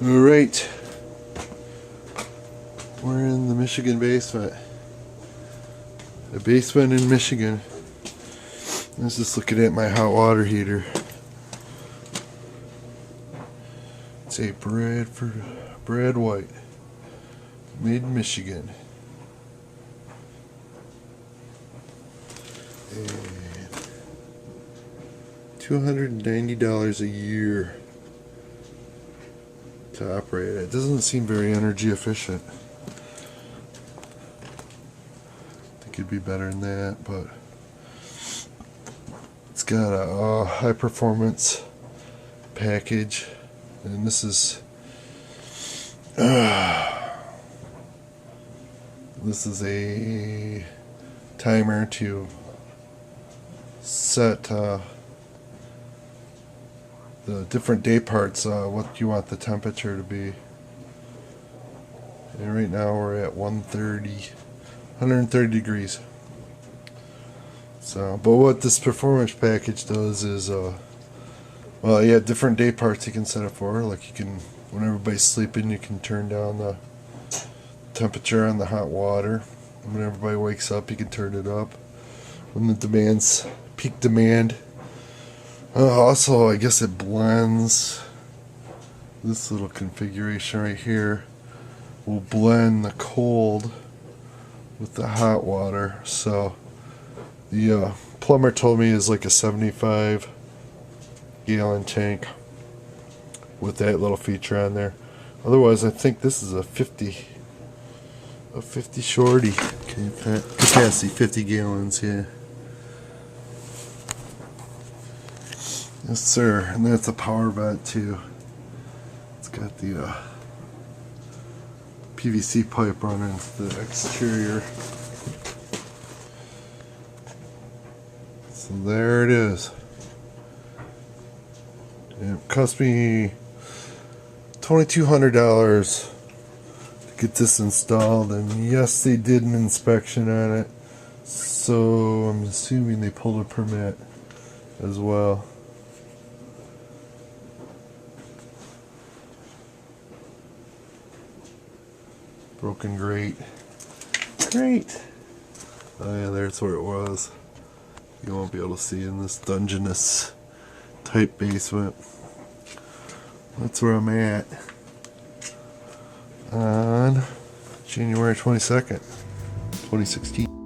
Alright, we're in the Michigan basement. A basement in Michigan. I was just looking at my hot water heater. It's a Bradford White, made in Michigan. And $290 a year to operate it. It doesn't seem very energy efficient. I think it'd be better than that, but it's got a high performance package, and this is a timer to set the different day parts, what you want the temperature to be. And right now we're at 130 degrees. So, but what this performance package does is, well, yeah, different day parts you can set it for. Like you can, when everybody's sleeping, you can turn down the temperature on the hot water. When everybody wakes up, you can turn it up. When the demand's peak demand. Also, I guess it blends. This little configuration right here will blend the cold with the hot water. So the plumber told me it's like a 75-gallon tank with that little feature on there. Otherwise, I think this is a 50 shorty capacity, 50 gallons. Yeah. Yes, sir. And that's a power vent too. It's got the PVC pipe running into the exterior. So there it is. And it cost me $2,200 to get this installed, and yes, they did an inspection on it. So I'm assuming they pulled a permit as well. Broken grate. Great. Oh yeah, there's where it was. You won't be able to see in this dungeness type basement. That's where I'm at on January 22nd, 2016.